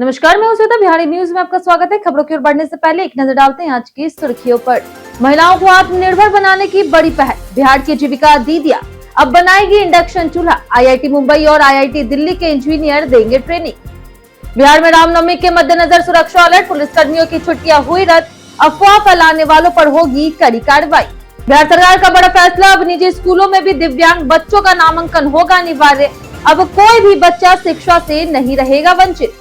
नमस्कार, मैं श्वेता। बिहारी न्यूज में आपका स्वागत है। खबरों की ओर बढ़ने से पहले एक नजर डालते हैं आज की सुर्खियों पर। महिलाओं को आत्मनिर्भर बनाने की बड़ी पहल, बिहार की जीविका दीदिया अब बनाएगी इंडक्शन चूल्हा। आईआईटी मुंबई और आईआईटी दिल्ली के इंजीनियर देंगे ट्रेनिंग। बिहार में रामनवमी के मद्देनजर सुरक्षा अलर्ट, पुलिसकर्मियों की छुट्टियां हुई रद्द, अफवाह फैलाने वालों पर होगी कड़ी कार्रवाई। बिहार सरकार का बड़ा फैसला, अब निजी स्कूलों में भी दिव्यांग बच्चों का नामांकन होगा अनिवार्य। अब कोई भी बच्चा शिक्षा से नहीं रहेगा वंचित।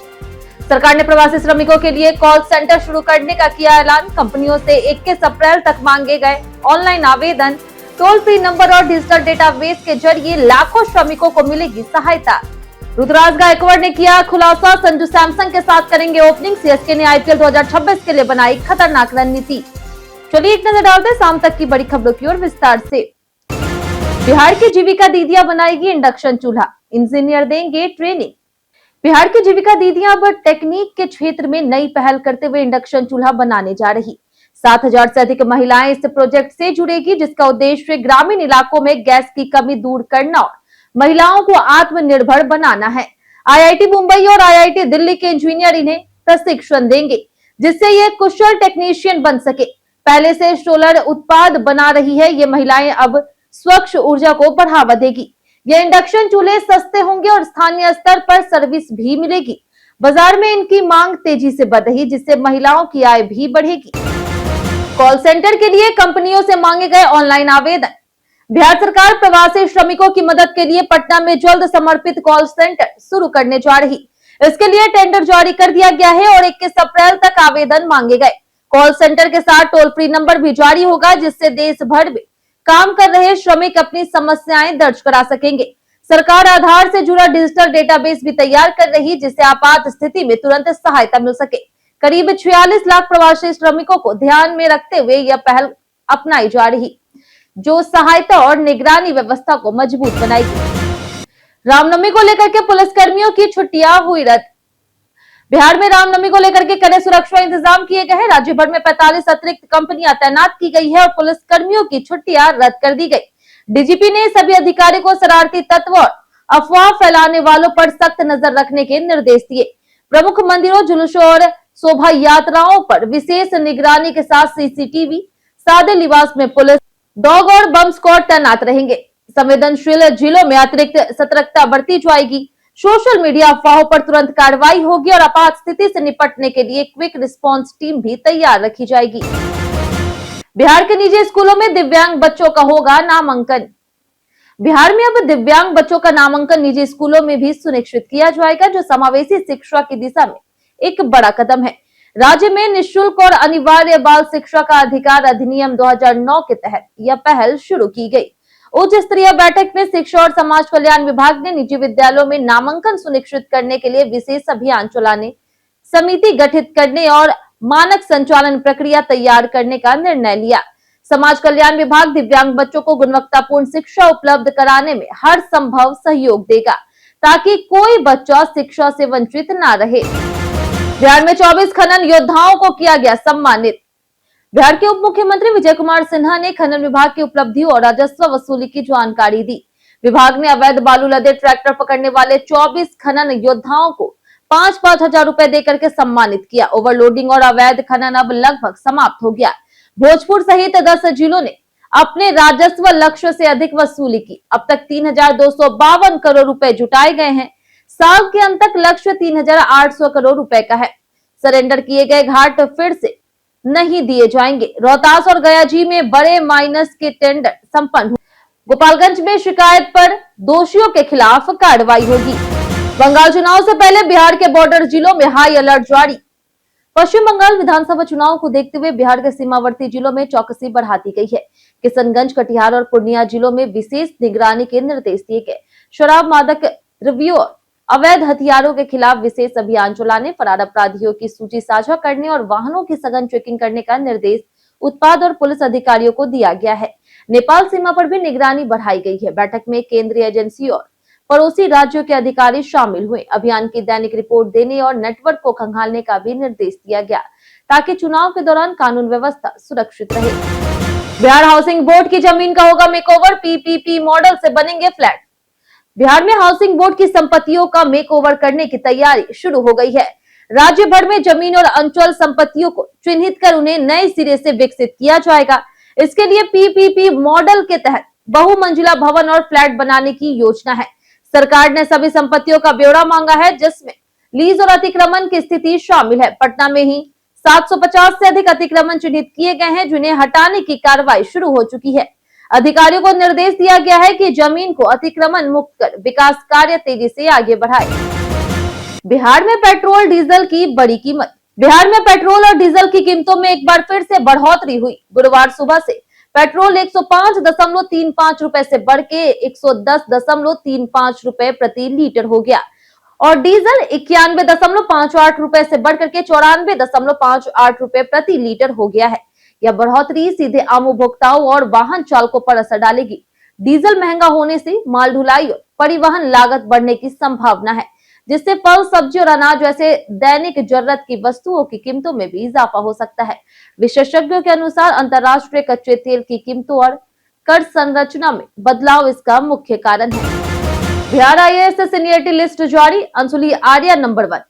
सरकार ने प्रवासी श्रमिकों के लिए कॉल सेंटर शुरू करने का किया ऐलान। कंपनियों से 21 अप्रैल तक मांगे गए ऑनलाइन आवेदन, टोल फ्री नंबर और डिजिटल डेटाबेस के जरिए लाखों श्रमिकों को मिलेगी सहायता। रुद्राज गायकवाड़ ने किया खुलासा, संजू सैमसन के साथ करेंगे ओपनिंग। सीएसके ने आईपीएल 2026 के लिए बनाई खतरनाक रणनीति। चलिए एक नजर डालते शाम तक की बड़ी खबरों की ओर विस्तार से। बिहार की जीविका दीदियां बनाएगी इंडक्शन चूल्हा, इंजीनियर देंगे ट्रेनिंग। बिहार की जीविका दीदियां अब टेक्निक के क्षेत्र में नई पहल करते हुए इंडक्शन चूल्हा बनाने जा रही। 7,000 से अधिक महिलाएं इस प्रोजेक्ट से जुड़ेगी, जिसका उद्देश्य ग्रामीण इलाकों में गैस की कमी दूर करना और महिलाओं को आत्मनिर्भर बनाना है। आईआईटी मुंबई और आईआईटी दिल्ली के इंजीनियर इन्हें प्रशिक्षण देंगे, जिससे ये कुशल टेक्नीशियन बन सके। पहले से सोलर उत्पाद बना रही है ये महिलाएं, अब स्वच्छ ऊर्जा को बढ़ावा देगी। ये इंडक्शन चूल्हे सस्ते होंगे और स्थानीय स्तर पर सर्विस भी मिलेगी। बाजार में इनकी मांग तेजी से बढ़ रही, जिससे महिलाओं की आय भी बढ़ेगी। कॉल सेंटर के लिए कंपनियों से मांगे गए ऑनलाइन आवेदन। बिहार सरकार प्रवासी श्रमिकों की मदद के लिए पटना में जल्द समर्पित कॉल सेंटर शुरू करने जा रही। इसके लिए टेंडर जारी कर दिया गया है और 21 अप्रैल तक आवेदन मांगे गए। कॉल सेंटर के साथ टोल फ्री नंबर भी जारी होगा, जिससे देश भर में काम कर रहे श्रमिक अपनी समस्याएं दर्ज करा सकेंगे। सरकार आधार से जुड़ा डिजिटल डेटाबेस भी तैयार कर रही, जिससे आपात स्थिति में तुरंत सहायता मिल सके। करीब 46 लाख प्रवासी श्रमिकों को ध्यान में रखते हुए यह पहल अपनाई जा रही, जो सहायता और निगरानी व्यवस्था को मजबूत बनाएगी। रामनवमी को लेकर के पुलिसकर्मियों की छुट्टियां हुई रद्द। बिहार में रामनवमी को लेकर के कड़े सुरक्षा इंतजाम किए गए हैं। राज्य भर में 45 अतिरिक्त कंपनियां तैनात की गई है और पुलिस कर्मियों की छुट्टियां रद्द कर दी गई। डीजीपी ने सभी अधिकारियों को शरारती तत्व और अफवाह फैलाने वालों पर सख्त नजर रखने के निर्देश दिए। प्रमुख मंदिरों, जुलूसों और शोभा यात्राओं पर विशेष निगरानी के साथ सीसीटीवी, सादे लिबास में पुलिस, डॉग और बम स्क्वाड तैनात रहेंगे। संवेदनशील जिलों में अतिरिक्त सतर्कता बरती जाएगी। सोशल मीडिया अफवाहों पर तुरंत कार्रवाई होगी और आपात स्थिति से निपटने के लिए क्विक रिस्पांस टीम भी तैयार रखी जाएगी। बिहार के निजी स्कूलों में दिव्यांग बच्चों का होगा नामांकन। बिहार में अब दिव्यांग बच्चों का नामांकन निजी स्कूलों में भी सुनिश्चित किया जाएगा, जो समावेशी शिक्षा की दिशा में एक बड़ा कदम है। राज्य में निःशुल्क और अनिवार्य बाल शिक्षा का अधिकार अधिनियम 2009 के तहत यह पहल शुरू की गई। उच्च स्तरीय बैठक में शिक्षा और समाज कल्याण विभाग ने निजी विद्यालयों में नामांकन सुनिश्चित करने के लिए विशेष अभियान चलाने, समिति गठित करने और मानक संचालन प्रक्रिया तैयार करने का निर्णय लिया। समाज कल्याण विभाग दिव्यांग बच्चों को गुणवत्तापूर्ण शिक्षा उपलब्ध कराने में हर संभव सहयोग देगा, ताकि कोई बच्चा शिक्षा से वंचित न रहे। बिहार में 24 खनन योद्धाओं को किया गया सम्मानित। बिहार के उप मुख्यमंत्री विजय कुमार सिन्हा ने खनन विभाग की उपलब्धियों और राजस्व वसूली की जानकारी दी। विभाग ने अवैध बालू लदे ट्रैक्टर पकड़ने वाले 24 खनन योद्धाओं को 5-5 हजार रुपए देकर के सम्मानित किया। ओवरलोडिंग और अवैध खनन अब लगभग समाप्त हो गया। भोजपुर सहित 10 जिलों ने अपने राजस्व लक्ष्य से अधिक वसूली की। अब तक 3,252 करोड़ रुपए जुटाए गए हैं। साल के अंत तक लक्ष्य 3,800 करोड़ रुपए का है। सरेंडर किए गए घाट फिर से नहीं दिए जाएंगे। रोहतास और गयाजी में बड़े माइनस के टेंडर संपन्न हुए। गोपालगंज में शिकायत पर दोषियों के खिलाफ कार्रवाई होगी। बंगाल चुनाव से पहले बिहार के बॉर्डर जिलों में हाई अलर्ट जारी। पश्चिम बंगाल विधानसभा चुनाव को देखते हुए बिहार के सीमावर्ती जिलों में चौकसी बढ़ा दी गई है। किशनगंज, कटिहार और पूर्णिया जिलों में विशेष निगरानी के निर्देश दिए गए। शराब, मादक द्रव्यों और अवैध हथियारों के खिलाफ विशेष अभियान चलाने, फरार अपराधियों की सूची साझा करने और वाहनों की सघन चेकिंग करने का निर्देश उत्पाद और पुलिस अधिकारियों को दिया गया है। नेपाल सीमा पर भी निगरानी बढ़ाई गई है। बैठक में केंद्रीय एजेंसी और पड़ोसी राज्यों के अधिकारी शामिल हुए। अभियान की दैनिक रिपोर्ट देने और नेटवर्क को खंगालने का भी निर्देश दिया गया, ताकि चुनाव के दौरान कानून व्यवस्था सुरक्षित रहे। बिहार हाउसिंग बोर्ड की जमीन का होगा मेकओवर, पीपीपी मॉडल से बनेंगे फ्लैट। बिहार में हाउसिंग बोर्ड की संपत्तियों का मेकओवर करने की तैयारी शुरू हो गई है। राज्य भर में जमीन और अंचल संपत्तियों को चिन्हित कर उन्हें नए सिरे से विकसित किया जाएगा। इसके लिए पीपीपी मॉडल के तहत बहुमंजिला भवन और फ्लैट बनाने की योजना है। सरकार ने सभी संपत्तियों का ब्यौरा मांगा है, जिसमें लीज और अतिक्रमण की स्थिति शामिल है। पटना में ही 750 से अधिक अतिक्रमण चिन्हित किए गए हैं, जिन्हें हटाने की कार्रवाई शुरू हो चुकी है। अधिकारियों को निर्देश दिया गया है कि जमीन को अतिक्रमण मुक्त कर विकास कार्य तेजी से आगे बढ़ाए। बिहार में पेट्रोल डीजल की बड़ी कीमत। बिहार में पेट्रोल और डीजल की कीमतों में एक बार फिर से बढ़ोतरी हुई। गुरुवार सुबह से पेट्रोल 105.35 रुपए से बढ़ के 110.35 रुपए प्रति लीटर हो गया और डीजल 91.58 रुपए से बढ़कर के 94.58 रुपए प्रति लीटर हो गया है। यह बढ़ोतरी सीधे आम उपभोक्ताओं और वाहन चालकों पर असर डालेगी। डीजल महंगा होने से माल ढुलाई और परिवहन लागत बढ़ने की संभावना है, जिससे फल, सब्जी और अनाज जैसे दैनिक जरूरत की वस्तुओं की कीमतों में भी इजाफा हो सकता है। विशेषज्ञों के अनुसार अंतर्राष्ट्रीय कच्चे तेल की कीमतों और कर संरचना में बदलाव इसका मुख्य कारण है। बिहार आईएएस सीनियरिटी लिस्ट जारी, अंशुली आर्या नंबर 1।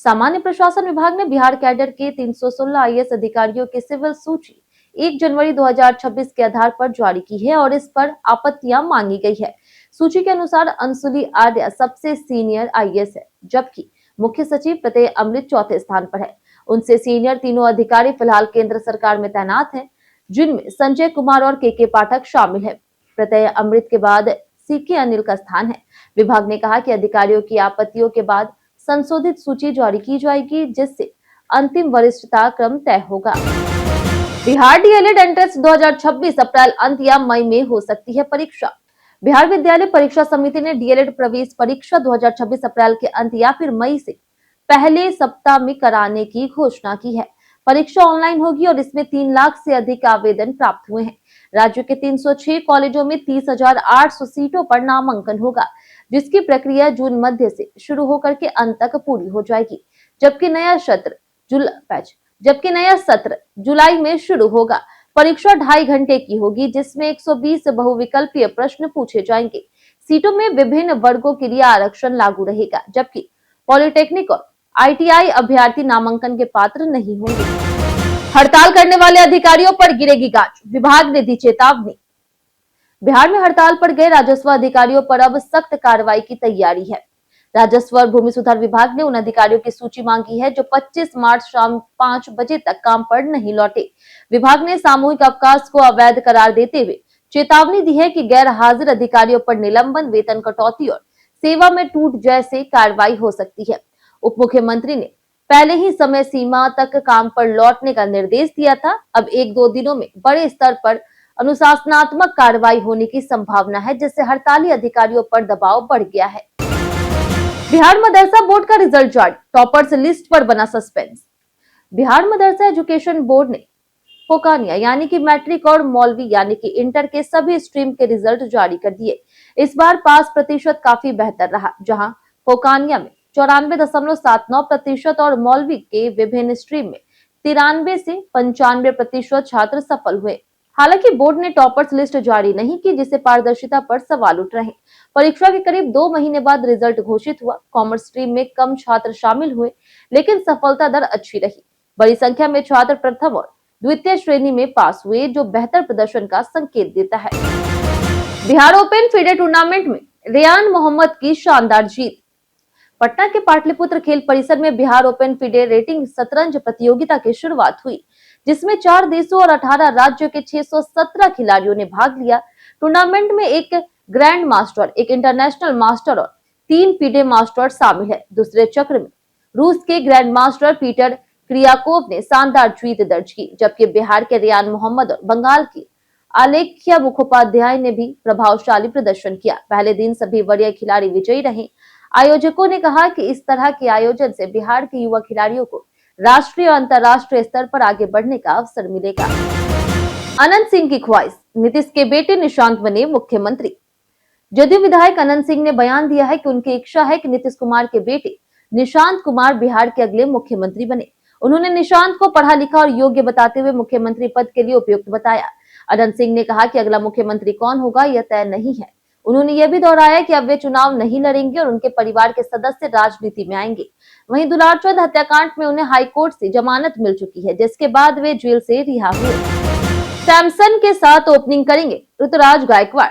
सामान्य प्रशासन विभाग ने बिहार कैडर के 316 आईएएस अधिकारियों की सिविल सूची 1 जनवरी 2026 के आधार पर जारी की है और इस पर आपत्तियां मांगी गई है। सूची के अनुसार अंशुली आर्या सबसे सीनियर आईएएस है, जबकि मुख्य सचिव प्रत्यय अमृत चौथे स्थान पर है। उनसे सीनियर तीनों अधिकारी फिलहाल केंद्र सरकार में तैनात हैं, जिनमें संजय कुमार और के पाठक शामिल है। प्रत्यय अमृत के बाद सीके अनिल का स्थान है। विभाग ने कहा कि अधिकारियों की आपत्तियों के बाद संशोधित सूची जारी की जाएगी, जिससे अंतिम वरिष्ठता क्रम तय होगा। बिहार डीएलएड एंट्रेंस 2026 अप्रैल अंत या मई में हो सकती है परीक्षा। बिहार विद्यालय परीक्षा समिति ने डीएलएड प्रवेश परीक्षा 2026 अप्रैल के अंत या फिर मई से पहले सप्ताह में कराने की घोषणा की है। परीक्षा ऑनलाइन होगी और इसमें 3 लाख से अधिक आवेदन प्राप्त हुए हैं। राज्य के 306 कॉलेजों में 30,800 सीटों पर नामांकन होगा, जिसकी प्रक्रिया जून मध्य से शुरू होकर के अंत तक पूरी हो जाएगी, जबकि नया सत्र जुलाई में शुरू होगा। परीक्षा 2.5 घंटे की होगी, जिसमें 120 बहुविकल्पीय प्रश्न पूछे जाएंगे। सीटों में विभिन्न वर्गों के लिए आरक्षण लागू रहेगा, जबकि पॉलिटेक्निक और आईटीआई अभ्यर्थी नामांकन के पात्र नहीं होंगे। हड़ताल करने वाले अधिकारियों पर गिरेगी गाज, विभाग ने दी चेतावनी। बिहार में हड़ताल पर गए राजस्व अधिकारियों पर अब सख्त कार्रवाई की तैयारी है। राजस्व और भूमि सुधार विभाग ने उन अधिकारियों की सूची मांगी है जो 25 मार्च शाम 5 बजे तक काम पर नहीं लौटे। विभाग ने सामूहिक अवकाश को अवैध करार देते हुए चेतावनी दी है कि गैर हाजिर अधिकारियों पर निलंबन, वेतन कटौती और सेवा में टूट जैसे कार्रवाई हो सकती है। उप मुख्यमंत्री ने पहले ही समय सीमा तक काम पर लौटने का निर्देश दिया था। अब 1-2 दिनों में बड़े स्तर पर अनुशासनात्मक कार्रवाई होने की संभावना है, जिससे हड़ताली अधिकारियों पर दबाव बढ़ गया है। बिहार मदरसा बोर्ड का रिजल्ट जारी, टॉपर्स लिस्ट पर बना सस्पेंस। बिहार मदरसा एजुकेशन बोर्ड ने फोकानिया यानी कि मैट्रिक और मौलवी यानी कि इंटर के सभी स्ट्रीम के रिजल्ट जारी कर दिए। इस बार पास प्रतिशत काफी बेहतर रहा, जहां फोकानिया में 94.79% और मौलवी के विभिन्न स्ट्रीम में 93 से 95% छात्र सफल हुए। हालांकि बोर्ड ने टॉपर्स लिस्ट जारी नहीं की, जिससे पारदर्शिता पर सवाल उठ रहे। परीक्षा के करीब 2 महीने बाद रिजल्ट घोषित हुआ। कॉमर्स स्ट्रीम में कम छात्र शामिल हुए, लेकिन सफलता दर अच्छी रही। बड़ी संख्या में छात्र प्रथम और द्वितीय श्रेणी में पास हुए, जो बेहतर प्रदर्शन का संकेत देता है। बिहार ओपन फीडे टूर्नामेंट में रेयान मोहम्मद की शानदार जीत। पटना के पाटलिपुत्र खेल परिसर में बिहार ओपन फीडे रेटिंग शतरंज प्रतियोगिता की शुरुआत हुई, जिसमें 4 देशों और 18 राज्यों के 617 खिलाड़ियों ने भाग लिया। टूर्नामेंट में एक ग्रैंड मास्टर, एक इंटरनेशनल मास्टर और 3 फीडे मास्टर शामिल है। दूसरे चक्र में रूस के ग्रैंड मास्टर पीटर क्रियाकोव ने शानदार जीत दर्ज की, जबकि बिहार के रेयान मोहम्मद और बंगाल की आलेख्या मुखोपाध्याय ने भी प्रभावशाली प्रदर्शन किया। पहले दिन सभी वरीय खिलाड़ी विजयी रहे। आयोजकों ने कहा कि इस तरह के आयोजन से बिहार के युवा खिलाड़ियों को राष्ट्रीय और अंतर्राष्ट्रीय स्तर पर आगे बढ़ने का अवसर मिलेगा। अनंत सिंह की ख्वाहिश, नीतीश के बेटे निशांत बने मुख्यमंत्री। जदयू विधायक अनंत सिंह ने बयान दिया है कि उनकी इच्छा है कि नीतीश कुमार के बेटे निशांत कुमार बिहार के अगले मुख्यमंत्री बने। उन्होंने निशांत को पढ़ा लिखा और योग्य बताते हुए मुख्यमंत्री पद के लिए उपयुक्त बताया। अनंत सिंह ने कहा कि अगला मुख्यमंत्री कौन होगा यह तय नहीं है। उन्होंने यह भी दोहराया कि अब वे चुनाव नहीं लड़ेंगे और उनके परिवार के सदस्य राजनीति में आएंगे। वहीं दुलारचंद हत्याकांड में उन्हें हाईकोर्ट से जमानत मिल चुकी है, जिसके बाद वे जेल से रिहा हुए। सैमसन के साथ ओपनिंग करेंगे Ruturaj Gaikwad.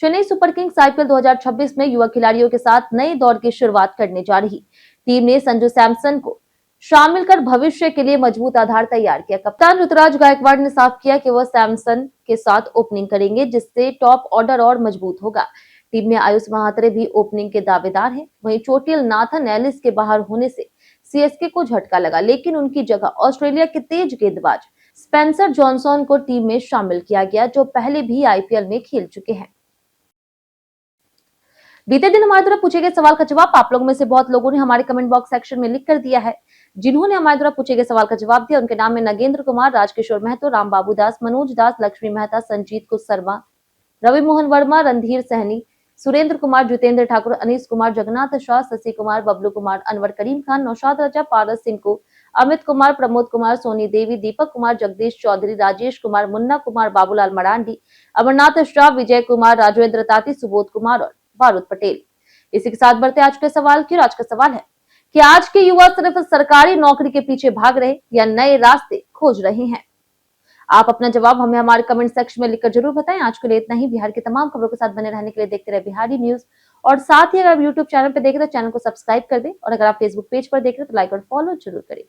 Chennai super kings IPL 2026 में युवा खिलाड़ियों के साथ नए दौर की शुरुआत करने जा रही। टीम ने संजू सैमसन को शामिल कर भविष्य के लिए मजबूत आधार तैयार किया। कप्तान ऋतुराज गायकवाड़ ने साफ किया कि वह सैमसन के साथ ओपनिंग करेंगे, जिससे टॉप ऑर्डर और मजबूत होगा। टीम में आयुष महात्रे भी ओपनिंग के दावेदार हैं। वहीं चोटिल नाथन एलिस के बाहर होने से सीएसके को झटका लगा, लेकिन उनकी जगह ऑस्ट्रेलिया के तेज गेंदबाज स्पेंसर जॉनसन को टीम में शामिल किया गया, जो पहले भी आईपीएल में खेल चुके हैं। बीते दिन हमारे द्वारा पूछे गए सवाल का जवाब आप लोगों में से बहुत लोगों ने हमारे कमेंट बॉक्स सेक्शन में लिख कर दिया है। जिन्होंने हमारे द्वारा पूछे गए सवाल का जवाब दिया उनके नाम में नगेंद्र कुमार, राजकिशोर महतो, राम बाबू दास, मनोज दास, लक्ष्मी मेहता, संजीत कुश शर्मा, रवि मोहन वर्मा, रणधीर सहनी, सुरेंद्र कुमार, जितेंद्र ठाकुर, अनीश कुमार, जगन्नाथ शाह, शशि कुमार, बबलू कुमार, अनवर करीम खान, नौशाद राजा, पारस सिंह, अमित कुमार, प्रमोद कुमार, सोनी देवी, दीपक कुमार, जगदीश चौधरी, राजेश कुमार, मुन्ना कुमार, बाबूलाल मरांडी, अमरनाथ शाह, विजय कुमार, राजेंद्र ताती, सुबोध कुमार और बारूद पटेल। इसी के साथ बढ़ते आज के सवाल की। आज का सवाल है कि आज के युवा सिर्फ सरकारी नौकरी के पीछे भाग रहे या नए रास्ते खोज रहे हैं। आप अपना जवाब हमें हमारे कमेंट सेक्शन में लिखकर जरूर बताएं। आज के लिए इतना ही। बिहार की तमाम खबरों के साथ बने रहने के लिए देखते रहे बिहारी न्यूज, और साथ ही अगर आप यूट्यूब चैनल पर देख रहे तो चैनल को सब्सक्राइब कर दें, और अगर आप फेसबुक पेज पर देख रहे तो लाइक और फॉलो जरूर करें।